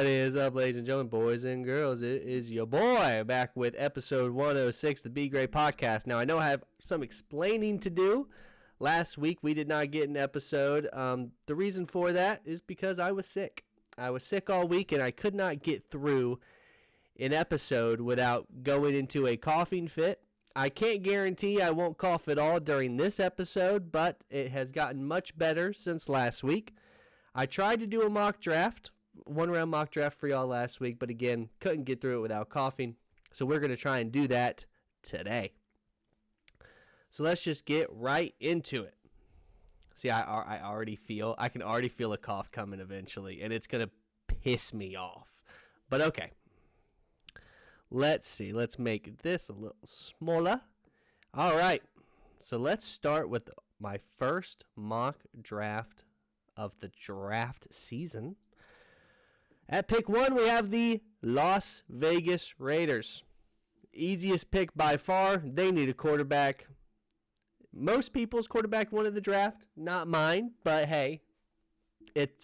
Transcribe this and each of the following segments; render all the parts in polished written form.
What is up, ladies and gentlemen, boys and girls? It is your boy back with episode 106, the Be Greyt podcast. Now, I know I have some explaining to do. Last week, we did not get an episode. The reason for that is because I was sick. I was sick all week, and I could not get through an episode without going into a coughing fit. I can't guarantee I won't cough at all during this episode, but it has gotten much better since last week. I tried to do a mock draft, one-round mock draft for y'all last week, but again, couldn't get through it without coughing. So we're going to try and do that today. So let's just get right into it. See, I can already feel a cough coming eventually, and it's going to piss me off. But okay. Let's see. Let's make this a little smaller. All right. So let's start with my first mock draft of the draft season. At pick 1, we have the Las Vegas Raiders. Easiest pick by far. They need a quarterback. Most people's quarterback won in the draft. Not mine, but hey,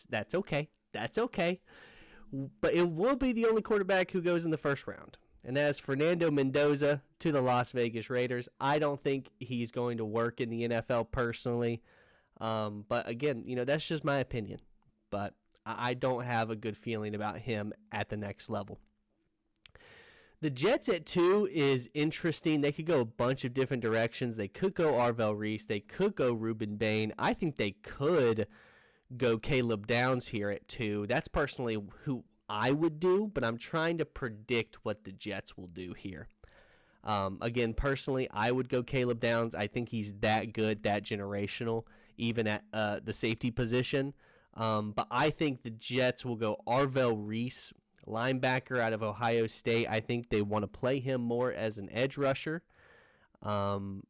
that's okay. That's okay. But it will be the only quarterback who goes in the first round. And that's Fernando Mendoza to the Las Vegas Raiders. I don't think he's going to work in the NFL personally. But again, that's just my opinion. But I don't have a good feeling about him at the next level. The Jets at 2 is interesting. They could go a bunch of different directions. They could go Arvell Reese. They could go Ruben Bain. I think they could go Caleb Downs here at 2. That's personally who I would do, but I'm trying to predict what the Jets will do here. Again, personally, I would go Caleb Downs. I think he's that good, that generational, even at the safety position. But I think the Jets will go Arvell Reese, linebacker out of Ohio State. I think they want to play him more as an edge rusher. But,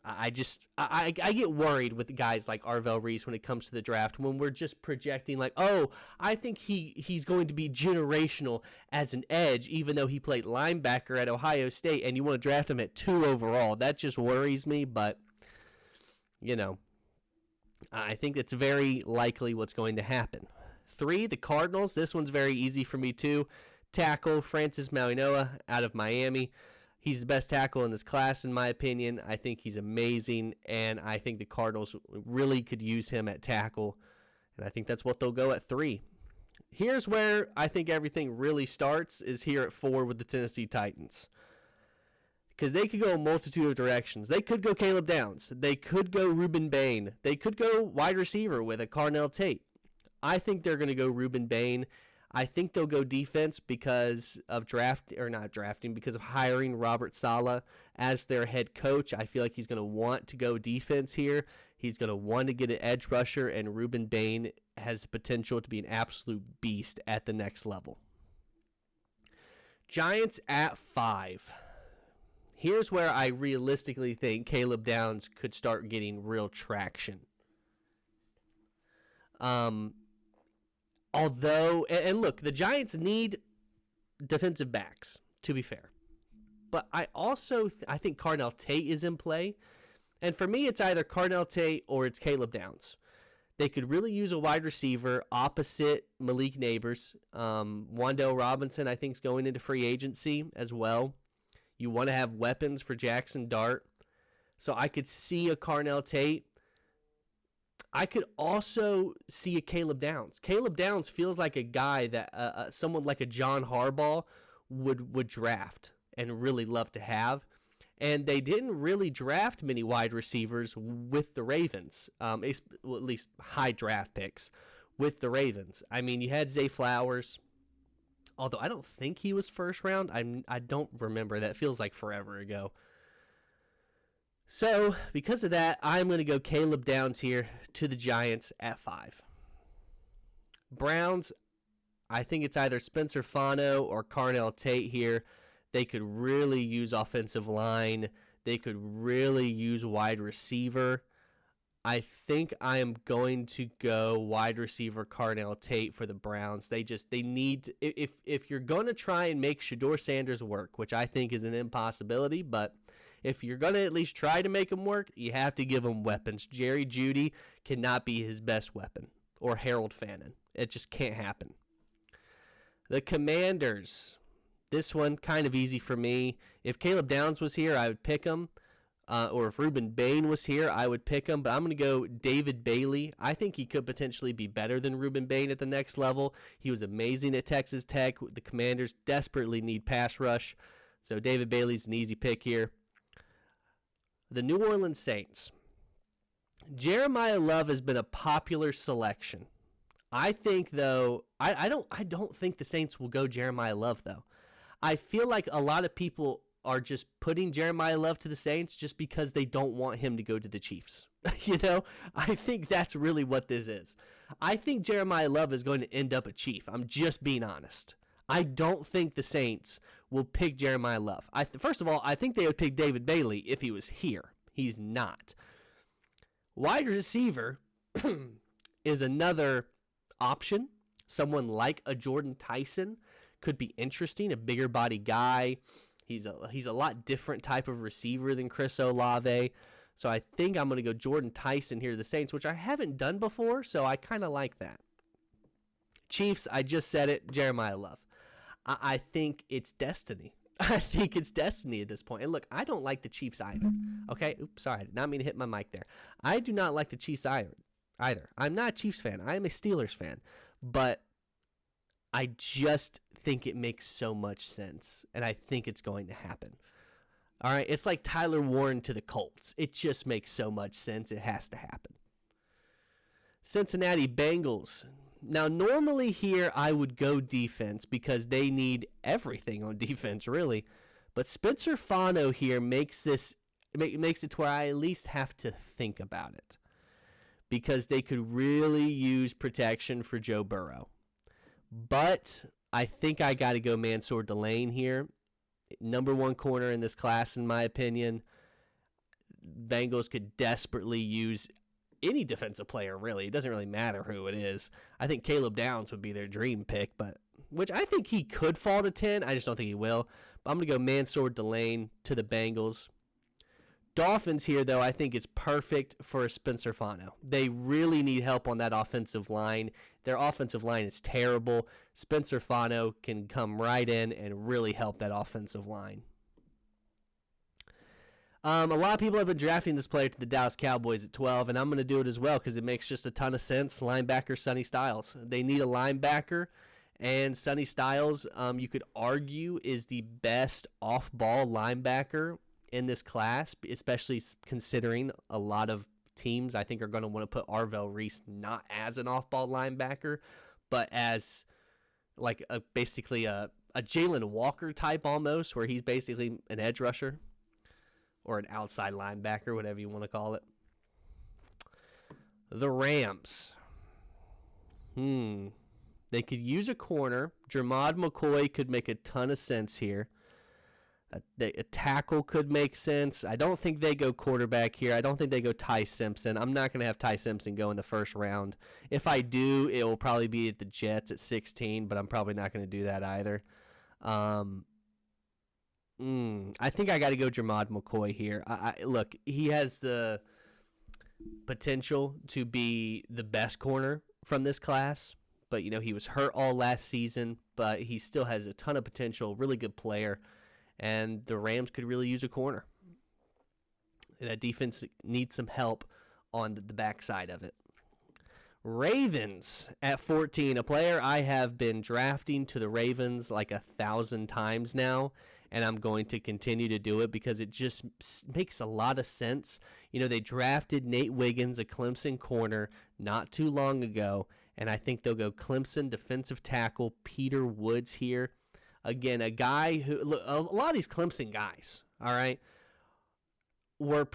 I get worried with guys like Arvell Reese when it comes to the draft when we're just projecting like, oh, I think he's going to be generational as an edge, even though he played linebacker at Ohio State, and you want to draft him at 2 overall. That just worries me, but, I think it's very likely what's going to happen. 3, the Cardinals. This one's very easy for me too. Tackle, Francis Mauigoa out of Miami. He's the best tackle in this class, in my opinion. I think he's amazing, and I think the Cardinals really could use him at tackle, and I think that's what they'll go at 3. Here's where I think everything really starts, is here at 4 with the Tennessee Titans, because they could go a multitude of directions. They could go Caleb Downs. They could go Ruben Bain. They could go wide receiver with a Carnell Tate. I think they're going to go Ruben Bain. I think they'll go defense because of because of hiring Robert Saleh as their head coach. I feel like he's going to want to go defense here. He's going to want to get an edge rusher, and Ruben Bain has the potential to be an absolute beast at the next level. Giants at 5. Here's where I realistically think Caleb Downs could start getting real traction. Although, and look, the Giants need defensive backs, to be fair. But I also I think Carnell Tate is in play. And for me, it's either Carnell Tate or it's Caleb Downs. They could really use a wide receiver opposite Malik Neighbors. Wan'Dale Robinson, I think, is going into free agency as well. You want to have weapons for Jackson Dart. So I could see a Carnell Tate. I could also see a Caleb Downs. Caleb Downs feels like a guy that someone like a John Harbaugh would draft and really love to have. And they didn't really draft many wide receivers with the Ravens, at least high draft picks with the Ravens. I mean, you had Zay Flowers, although I don't think he was first round. I don't remember. That feels like forever ago. So, because of that, I'm going to go Caleb Downs here to the Giants at 5. Browns, I think it's either Spencer Fano or Carnell Tate here. They could really use offensive line. They could really use wide receiver. I think I am going to go wide receiver Carnell Tate for the Browns. They need, if you're going to try and make Shedeur Sanders work, which I think is an impossibility, but if you're going to at least try to make him work, you have to give him weapons. Jerry Jeudy cannot be his best weapon. or Harold Fannin. It just can't happen. The Commanders. This one, kind of easy for me. If Caleb Downs was here, I would pick him. Or if Ruben Bain was here, I would pick him. But I'm going to go David Bailey. I think he could potentially be better than Ruben Bain at the next level. He was amazing at Texas Tech. The Commanders desperately need pass rush. So David Bailey's an easy pick here. The New Orleans Saints. Jeremiah Love has been a popular selection. I think, though, I don't think the Saints will go Jeremiah Love, though. I feel like a lot of people are just putting Jeremiah Love to the Saints just because they don't want him to go to the Chiefs. I think that's really what this is. I think Jeremiah Love is going to end up a Chief. I'm just being honest. I don't think the Saints will pick Jeremiah Love. First of all, I think they would pick David Bailey if he was here. He's not. Wide receiver is another option. Someone like a Jordan Tyson could be interesting, a bigger body guy. He's a lot different type of receiver than Chris Olave. So I think I'm going to go Jordan Tyson here to the Saints, which I haven't done before, so I kind of like that. Chiefs, I just said it, Jeremiah Love. I think it's destiny. I think it's destiny at this point. And look, I don't like the Chiefs either. Okay? Oops, sorry. I did not mean to hit my mic there. I do not like the Chiefs either. I'm not a Chiefs fan. I am a Steelers fan. But I just think it makes so much sense, and I think it's going to happen. All right? It's like Tyler Warren to the Colts. It just makes so much sense. It has to happen. Cincinnati Bengals. Now, normally here I would go defense because they need everything on defense, really. But Spencer Fano here makes it to where I at least have to think about it because they could really use protection for Joe Burrow. But I think I got to go Mansour Delane here. Number one corner in this class, in my opinion. Bengals could desperately use any defensive player, really. It doesn't really matter who it is. I think Caleb Downs would be their dream pick, which I think he could fall to 10. I just don't think he will. But I'm going to go Mansour Delane to the Bengals. Dolphins here, though, I think is perfect for Spencer Fano. They really need help on that offensive line. Their offensive line is terrible. Spencer Fano can come right in and really help that offensive line. A lot of people have been drafting this player to the Dallas Cowboys at 12, and I'm going to do it as well because it makes just a ton of sense. Linebacker Sonny Styles. They need a linebacker, and Sonny Styles, you could argue, is the best off-ball linebacker in this class, especially considering a lot of teams I think are going to want to put Arvell Reese not as an off-ball linebacker, but as like basically a Jalen Walker type almost, where he's basically an edge rusher. Or an outside linebacker, whatever you want to call it. The Rams. They could use a corner. Jermod McCoy could make a ton of sense here. A tackle could make sense. I don't think they go quarterback here. I don't think they go Ty Simpson. I'm not going to have Ty Simpson go in the first round. If I do, it will probably be at the Jets at 16, but I'm probably not going to do that either. I think I got to go Jermod McCoy here. Look, he has the potential to be the best corner from this class, but he was hurt all last season, but he still has a ton of potential, really good player, and the Rams could really use a corner. That defense needs some help on the backside of it. Ravens at 14, a player I have been drafting to the Ravens like 1,000 times now, and I'm going to continue to do it because it just makes a lot of sense. They drafted Nate Wiggins, a Clemson corner, not too long ago, and I think they'll go Clemson defensive tackle Peter Woods here. Again, a guy who, look, a lot of these Clemson guys, all right, were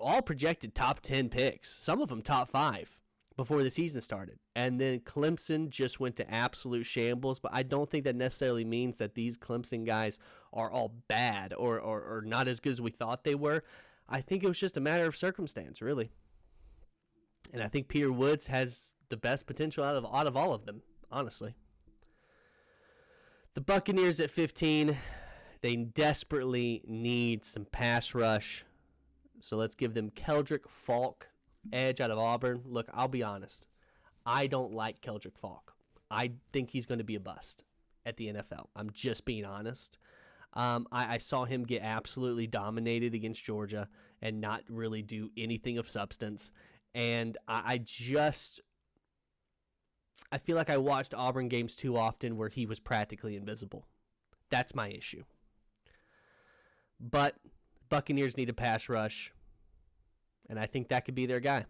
all projected top 10 picks, some of them top 5 before the season started. And then Clemson just went to absolute shambles, but I don't think that necessarily means that these Clemson guys are all bad or not as good as we thought they were. I think it was just a matter of circumstance, really. And I think Peter Woods has the best potential out of all of them, honestly. The Buccaneers at 15, they desperately need some pass rush. So let's give them Keldrick Falk, edge out of Auburn. Look, I'll be honest. I don't like Keldrick Falk. I think he's going to be a bust at the NFL. I'm just being honest. I saw him get absolutely dominated against Georgia and not really do anything of substance. And I feel like I watched Auburn games too often where he was practically invisible. That's my issue. But Buccaneers need a pass rush, and I think that could be their guy.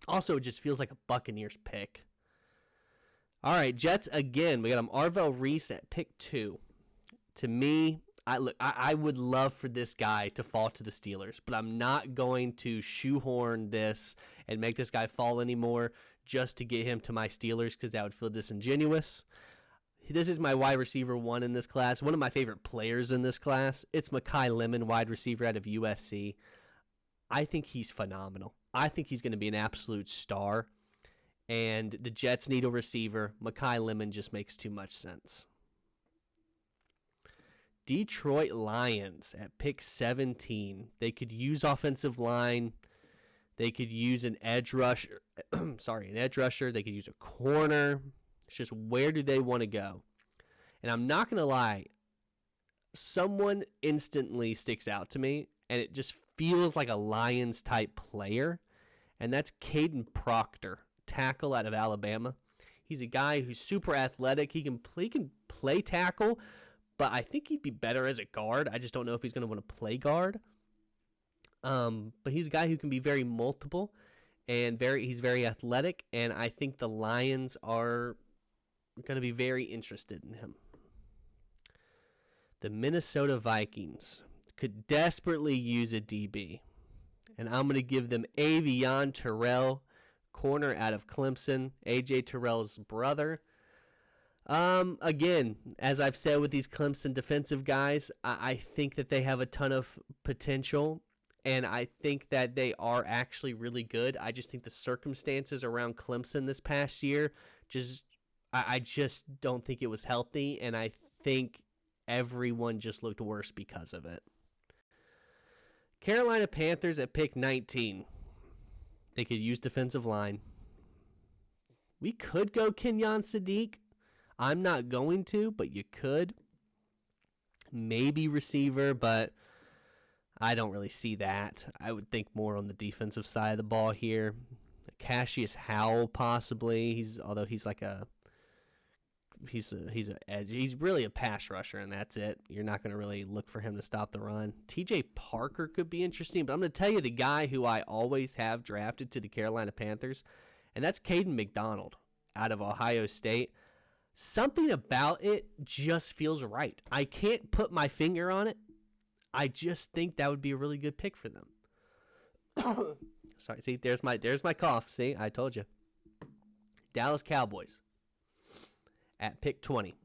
Also, it just feels like a Buccaneers pick. All right, Jets again. We got Arvell Reese at pick 2. To me, I would love for this guy to fall to the Steelers, but I'm not going to shoehorn this and make this guy fall anymore just to get him to my Steelers because that would feel disingenuous. This is my wide receiver 1 in this class. One of my favorite players in this class. It's Mekhi Lemon, wide receiver out of USC. I think he's phenomenal. I think he's going to be an absolute star. And the Jets need a receiver. Mekhi Lemon just makes too much sense. Detroit Lions at pick 17. They could use offensive line. They could use an edge rusher. They could use a corner. It's just where do they want to go? And I'm not going to lie. Someone instantly sticks out to me, and it just feels like a Lions-type player, and that's Caden Proctor, tackle out of Alabama. He's a guy who's super athletic. He can play tackle, but I think he'd be better as a guard. I just don't know if he's going to want to play guard. But he's a guy who can be very multiple, and he's very athletic, and I think the Lions are going to be very interested in him. The Minnesota Vikings could desperately use a DB, and I'm going to give them Avion Terrell, corner out of Clemson, A.J. Terrell's brother. Again, as I've said with these Clemson defensive guys, I think that they have a ton of potential, and I think that they are actually really good. I just think the circumstances around Clemson this past year, I just don't think it was healthy, and I think everyone just looked worse because of it. Carolina Panthers at pick 19. They could use defensive line. We could go Kenyon Sadiq. I'm not going to, but you could. Maybe receiver, but I don't really see that. I would think more on the defensive side of the ball here. Cassius Howell possibly. He's an edge. He's really a pass rusher, and that's it. You're not going to really look for him to stop the run. TJ Parker could be interesting, but I'm going to tell you the guy who I always have drafted to the Carolina Panthers, and that's Caden McDonald out of Ohio State. Something about it just feels right. I can't put my finger on it. I just think that would be a really good pick for them. Sorry, see, there's my cough. See, I told you. Dallas Cowboys at pick 20.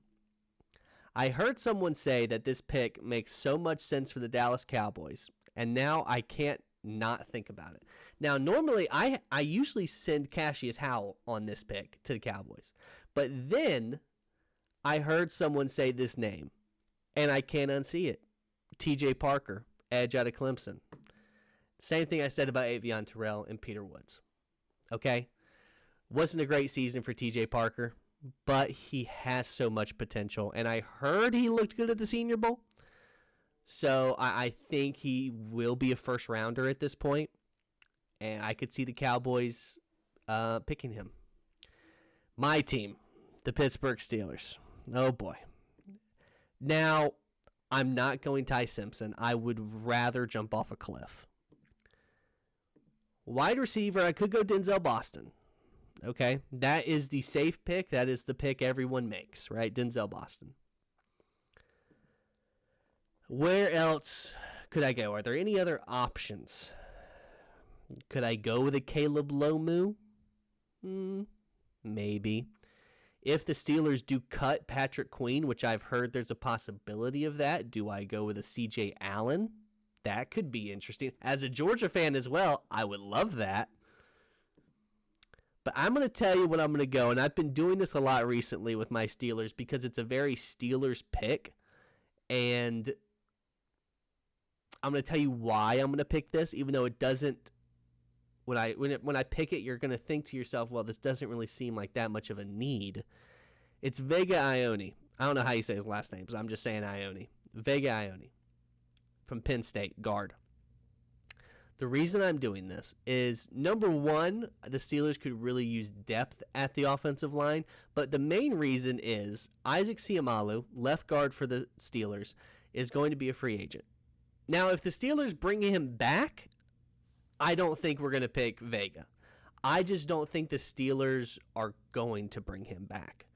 I heard someone say that this pick makes so much sense for the Dallas Cowboys, and now I can't not think about it. Now, normally, I usually send Cassius Howell on this pick to the Cowboys, but then I heard someone say this name, and I can't unsee it. TJ Parker, edge out of Clemson. Same thing I said about Avion Terrell and Peter Woods. Okay? Wasn't a great season for TJ Parker, but he has so much potential, and I heard he looked good at the Senior Bowl. So I think he will be a first rounder at this point, and I could see the Cowboys picking him. My team, the Pittsburgh Steelers. Oh boy. Now, I'm not going Ty Simpson. I would rather jump off a cliff. Wide receiver, I could go Denzel Boston. Okay, that is the safe pick. That is the pick everyone makes, right? Denzel Boston. Where else could I go? Are there any other options? Could I go with a Caleb Lomu? Maybe. If the Steelers do cut Patrick Queen, which I've heard there's a possibility of that, do I go with a CJ Allen? That could be interesting. As a Georgia fan as well, I would love that. But I'm going to tell you what I'm going to go, and I've been doing this a lot recently with my Steelers because it's a very Steelers pick, and I'm going to tell you why I'm going to pick this, even though it doesn't when I pick it, you're going to think to yourself, well, this doesn't really seem like that much of a need. It's Vega Ione. I don't know how you say his last name, so I'm just saying Ione. Vega Ione from Penn State, guard. The reason I'm doing this is, number one, the Steelers could really use depth at the offensive line, but the main reason is Isaac Seumalo, left guard for the Steelers, is going to be a free agent. Now, if the Steelers bring him back, I don't think we're going to pick Vega. I just don't think the Steelers are going to bring him back.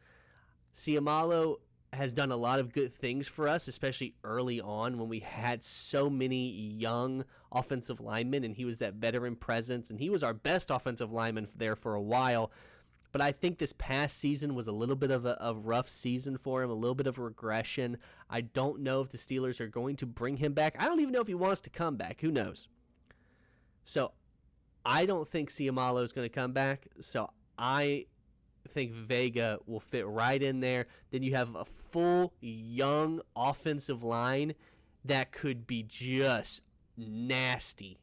Seumalo has done a lot of good things for us, especially early on when we had so many young offensive linemen, and he was that veteran presence, and he was our best offensive lineman there for a while. But I think this past season was a little bit of a rough season for him, a little bit of regression. I don't know if the Steelers are going to bring him back. I don't even know if he wants to come back. Who knows? So I don't think Seumalo is going to come back. So I think Vega will fit right in there. Then you have a full young offensive line that could be just nasty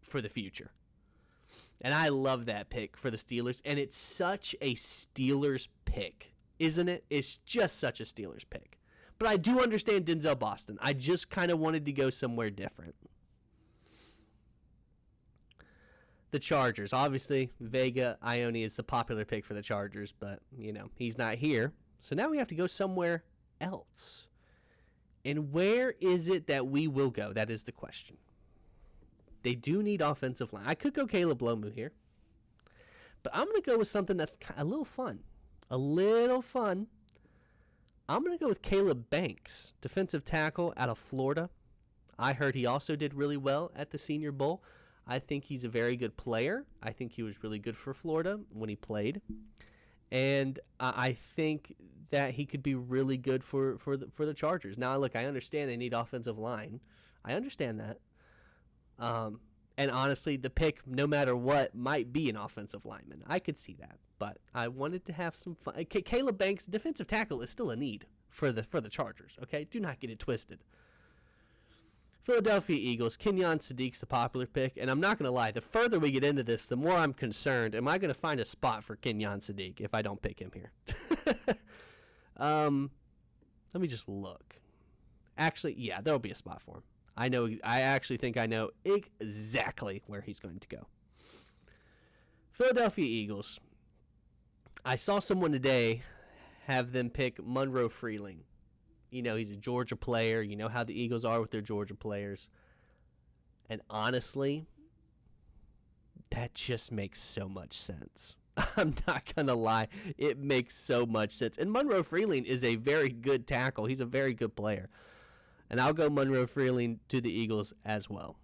for the future. And I love that pick for the Steelers. And it's such a Steelers pick, isn't it? It's just such a Steelers pick. But I do understand Denzel Boston. I just kind of wanted to go somewhere different. The Chargers. Obviously, Vega Ione is the popular pick for the Chargers, but, he's not here. So now we have to go somewhere else. And where is it that we will go? That is the question. They do need offensive line. I could go Caleb Lomu here, but I'm going to go with something that's a little fun. I'm going to go with Caleb Banks, defensive tackle out of Florida. I heard he also did really well at the Senior Bowl. I think he's a very good player. I think he was really good for Florida when he played. And I think that he could be really good for the Chargers. Now, look, I understand they need offensive line. I understand that. And honestly, the pick, no matter what, might be an offensive lineman. I could see that. But I wanted to have some fun. Caleb Banks, defensive tackle, is still a need for the Chargers. Okay? Do not get it twisted. Philadelphia Eagles, Kenyon Sadiq's the popular pick, and I'm not going to lie, the further we get into this, the more I'm concerned, am I going to find a spot for Kenyon Sadiq if I don't pick him here? Let me just look. Actually, yeah, there'll be a spot for him. I actually think I know exactly where he's going to go. Philadelphia Eagles. I saw someone today have them pick Monroe Freeling. He's a Georgia player. You know how the Eagles are with their Georgia players. And honestly, that just makes so much sense. I'm not going to lie. It makes so much sense. And Monroe Freeling is a very good tackle. He's a very good player. And I'll go Monroe Freeling to the Eagles as well.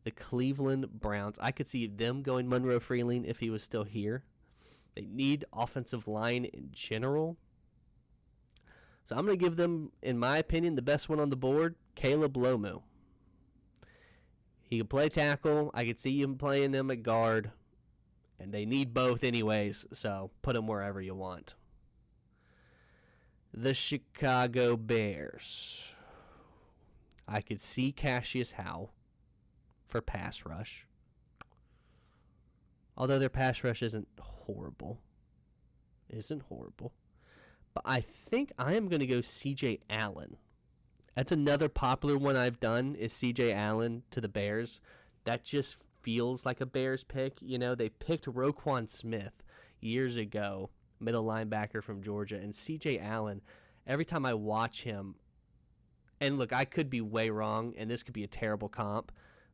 The Cleveland Browns. I could see them going Monroe Freeling if he was still here. They need offensive line in general. So I'm going to give them, in my opinion, the best one on the board, Caleb Lomu. He can play tackle. I could see him playing them at guard. And they need both anyways, so put him wherever you want. The Chicago Bears. I could see Cassius Howe for pass rush. Although their pass rush isn't horrible. But I think I am going to go C.J. Allen. That's another popular one I've done is C.J. Allen to the Bears. That just feels like a Bears pick. They picked Roquan Smith years ago, middle linebacker from Georgia. And C.J. Allen, every time I watch him, and look, I could be way wrong, and this could be a terrible comp,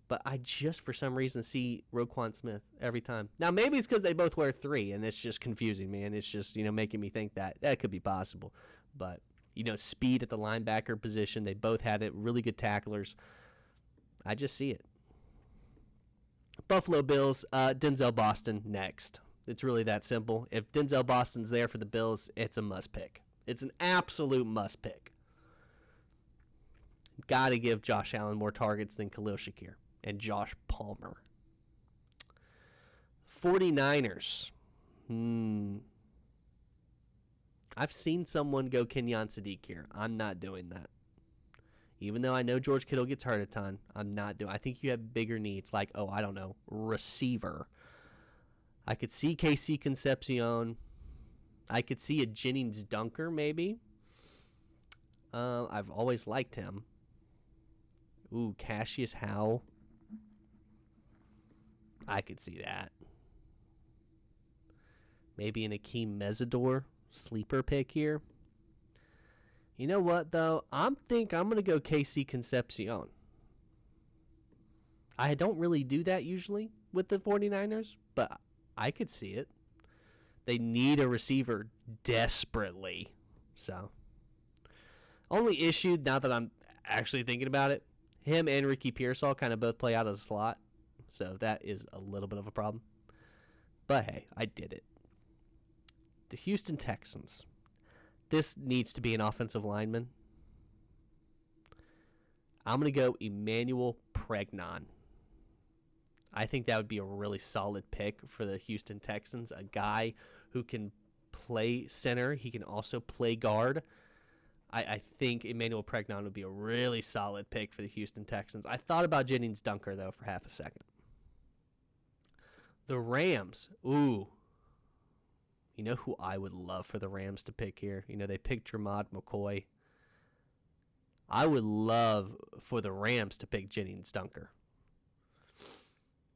but I just, for some reason, see Roquan Smith every time. Now, maybe it's because they both wear 3, and it's just confusing me, and it's just, making me think that could be possible. But, speed at the linebacker position, they both had it, really good tacklers. I just see it. Buffalo Bills, Denzel Boston next. It's really that simple. If Denzel Boston's there for the Bills, it's a must pick. It's an absolute must pick. Got to give Josh Allen more targets than Khalil Shakir and Josh Palmer. 49ers. I've seen someone go Kenyon Sadiq here. I'm not doing that. Even though I know George Kittle gets hurt a ton, I'm not doing. I think you have bigger needs, like, I don't know, receiver. I could see KC Concepcion. I could see a Jennings Dunker, maybe. I've always liked him. Ooh, Cassius Howe. I could see that. Maybe an Akeem Mesidor sleeper pick here. You know what, though? I think I'm going to go KC Concepcion. I don't really do that usually with the 49ers, but I could see it. They need a receiver desperately. So, only issue, now that I'm actually thinking about it, him and Ricky Pearsall kind of both play out of the slot. So, that is a little bit of a problem. But, hey, I did it. The Houston Texans. This needs to be an offensive lineman. I'm going to go Emmanuel Pregnon. I think that would be a really solid pick for the Houston Texans. A guy who can play center. He can also play guard. I think Emmanuel Pregnon would be a really solid pick for the Houston Texans. I thought about Jennings Dunker, though, for half a second. The Rams. Ooh. You know who I would love for the Rams to pick here? You know, they picked Jermod McCoy. I would love for the Rams to pick Jennings Dunker.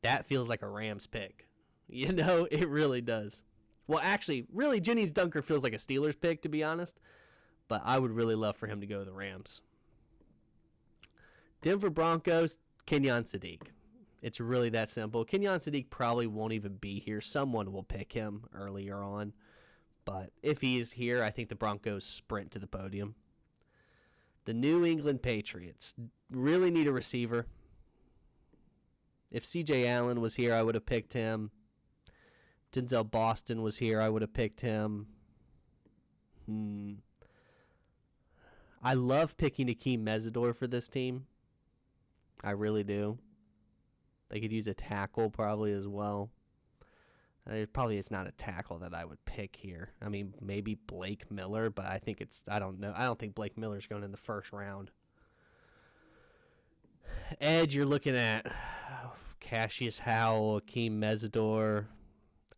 That feels like a Rams pick. You know, it really does. Well, actually, really, Jennings Dunker feels like a Steelers pick, to be honest. But I would really love for him to go to the Rams. Denver Broncos, Kenyon Sadiq. It's really that simple. Kenyon Sadiq probably won't even be here. Someone will pick him earlier on. But if he is here, I think the Broncos sprint to the podium. The New England Patriots really need a receiver. If C.J. Allen was here, I would have picked him. If Denzel Boston was here, I would have picked him. I love picking Akeem Mesidor for this team. I really do. They could use a tackle probably as well. It's not a tackle that I would pick here. I mean, maybe Blake Miller, but I don't know. I don't think Blake Miller's going in the first round. Edge, you're looking at Cassius Howe, Akeem Mesidor.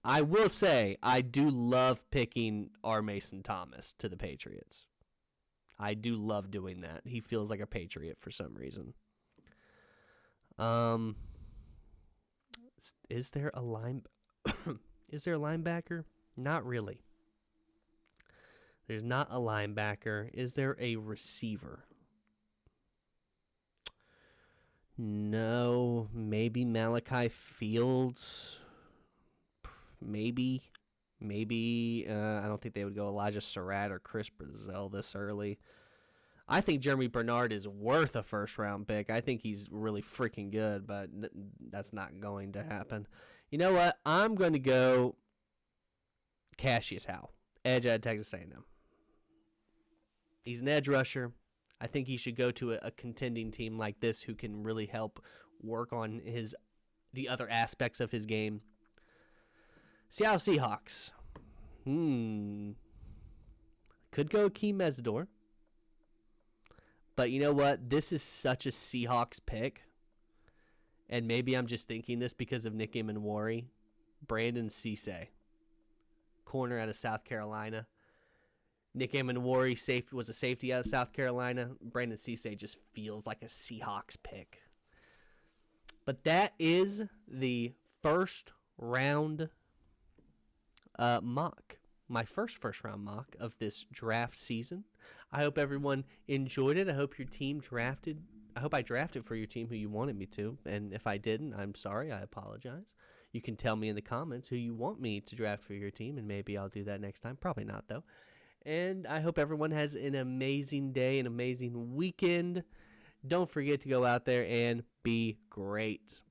I will say, I do love picking R. Mason Thomas to the Patriots. I do love doing that. He feels like a Patriot for some reason. Is there a linebacker? Not really. There's not a linebacker. Is there a receiver? No. Maybe Malachi Fields. Maybe. I don't think they would go Elijah Surratt or Chris Brazell this early. I think Jeremy Bernard is worth a first-round pick. I think he's really freaking good, but that's not going to happen. You know what? I'm going to go Cassius Howe, edge out of Texas A&M. He's an edge rusher. I think he should go to a contending team like this who can really help work on the other aspects of his game. Seattle Seahawks. Could go Akeem Mesidor. But you know what? This is such a Seahawks pick. And maybe I'm just thinking this because of Nick Emanwari. Brandon Cisse, corner out of South Carolina. Nick Emanwari was a safety out of South Carolina. Brandon Cisse just feels like a Seahawks pick. But that is the first round mock. My first round mock of this draft season. I hope everyone enjoyed it. I hope your team drafted. I hope I drafted for your team who you wanted me to. And if I didn't, I'm sorry. I apologize. You can tell me in the comments who you want me to draft for your team, and maybe I'll do that next time. Probably not, though. And I hope everyone has an amazing day, an amazing weekend. Don't forget to go out there and be great.